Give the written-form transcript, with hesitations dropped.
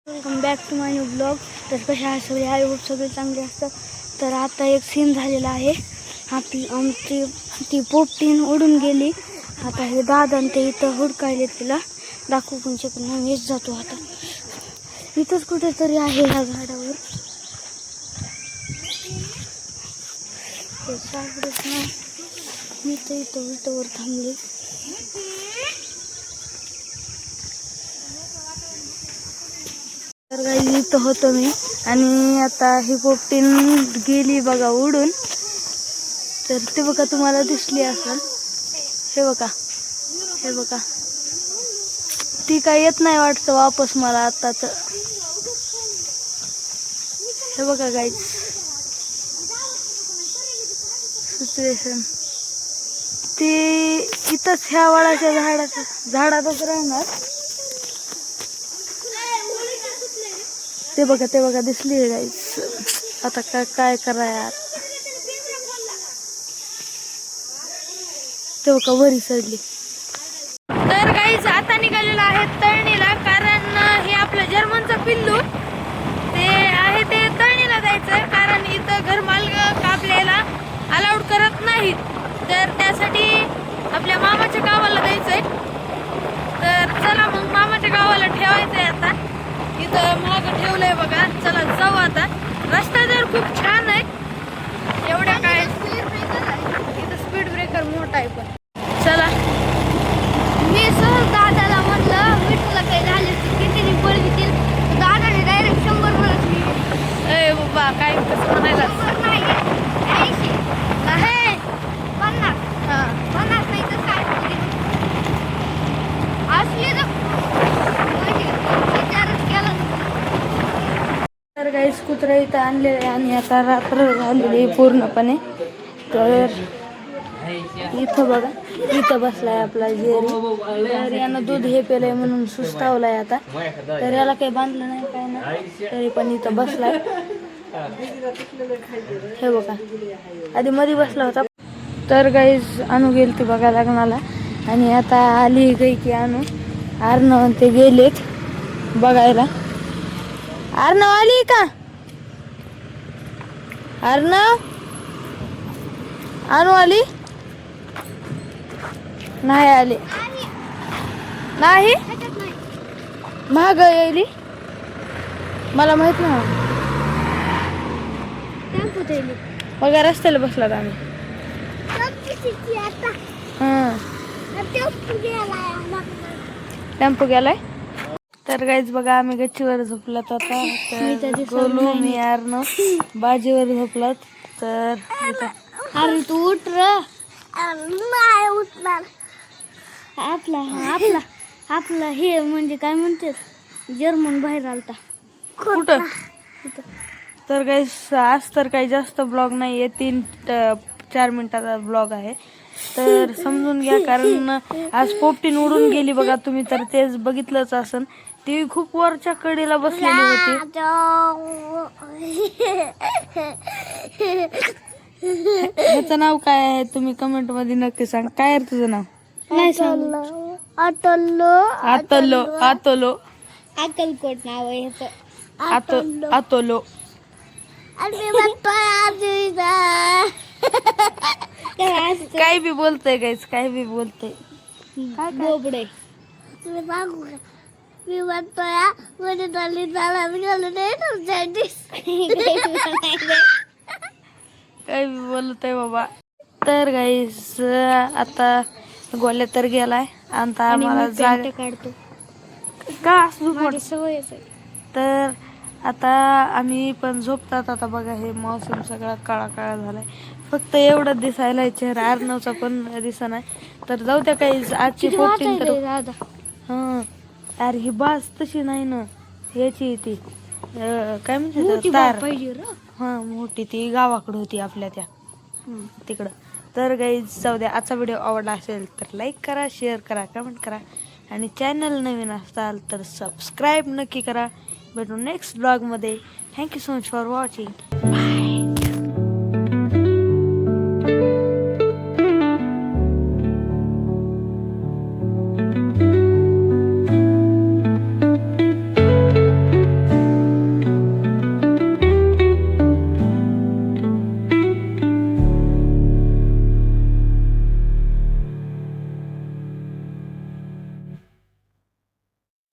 Welcome back to my new blog. तर कशा आहे सगळे? आय होप सगळे चांगले असतात. तर आता एक सीन झालेला आहे. आमची ती पोपटीन उडून गेली. आता हे दादा ते इथं हुडकायले तिला दाखवू पण शकत नाही. मीच जातो आता. इथंच कुठेतरी आहे ह्या झाडावर. सापडत नाही. मी तर इथं उलटवर थांबले. तर काही इथं होतो मी आणि आता ही पोपटीन गेली बघा उडून. तर ते बघा तुम्हाला दिसली असेल. हे बघा ती काय येत नाही वाटतं वापस मला आता. तर हे बघा गाईज सिच्युएशन. ती इथंच ह्या वडाच्या झाडातच राहणार. ते बघा दिसली गाईज. आता काय करा यार. ते बघा वरी चढली. तर गाईज आता निघालेलं आहे तळणीला. कारण हे आपलं जर्मनचं पिल्लू ते आहे ते तळणीला जायचं. कारण इथं घरमालक आपल्याला अलाउड करत नाहीत. तर त्यासाठी आपल्या मामाच्या गावाला जायचंय. तर चला मग मामाच्या गावाला ठेवायचंय. आता इथं मागं ठेवलंय बघा. चला जाऊ आता. रस्ता तर खूप छान आहे. एवढ्या काय इथं स्पीड ब्रेकर मोठा आहे. पण चला मी सहज दादाला म्हणलं मी तुला काही झाले किती पळवितील. दादाने डायरेक्ट 100 म्हणत. ए बाबा काय कसं म्हणायला नाही. 50 50 नाही तर काय असली तर गाईस कुत्रा इथं आणलेलं आणि आता रात्र झालेली पूर्णपणे. तर इथं बघा इथं बसलाय आपला जेरी. तर यानं दूध हे पेलंय म्हणून सुस्तावलाय आता. तर याला काही बांधलं नाही काय नाही तरी पण इथं बसलाय. हे बघा आधी मध्ये बसला होता. तर गाईज आणू गेल ते बघा लग्नाला आणि आता आली गई की आणू. अर्णव ते गेलेत बघायला. अर्णव आली का? अर्णव आणू आली नाही आली नाही. महाग येईल मला माहित नाही. बघा रस्त्याला बसलात आम्ही. टेम्पो गेलाय. तर गाईज बघा आम्ही गच्चीवर झोपलात आता. तर गोलू मी अर्णव बाजीवर झोपलात. तर अरे तू उठ र. नाही उठणार. आपला हे म्हणजे काय म्हणतात जर्मन बाहेर आलता. कुठं? तर गाईज आज तर काही जास्त ब्लॉग नाही आहे. 3-4 मिनिटाचा ब्लॉग आहे. तर समजून घ्या. कारण आज पोपटीन उडून गेली बघा. तुम्ही तर तेच बघितलंच असन. ती खूप वरच्या कडेला बसलेली होती. ह्याचं नाव काय आहे तुम्ही कमेंट मध्ये नक्की सांग. काय आहे तुझं नाव? नाही सांग. आतोलो अक्कलकोट नाव आहे ह्याचं. आतोलो काय बी बोलतय गाईस. काय बी बोलतय. काय बोबडे मी म्हणतोय मध्ये चालली झाला मी गेलो नाही. काय बी बोलतय बाबा. तर गाईस आता गोल्या तर गेलाय. आता आम्हाला जागा काढतो का असं सवयच आहे. तर आता आम्ही पण झोपतात. आता बघा हे मौसम सगळा काळा झालाय. फक्त एवढं दिसायला चेहरा अर्णवचा पण दिसा नाही. तर जाऊ द्या काही आजची पोपटीन तर अरे ही बास तशी नाही ना. याची ती काय म्हणते तार. मोठी ती गावाकडे होती आपल्या त्या तिकडं. तर गाईज जाऊ द्या. आजचा व्हिडिओ आवडला असेल तर लाईक करा, शेअर करा, कमेंट करा आणि चॅनल नवीन असाल तर सबस्क्राईब नक्की करा. भेटू नेक्स्ट ब्लॉगमध्ये. Thank you so much for watching.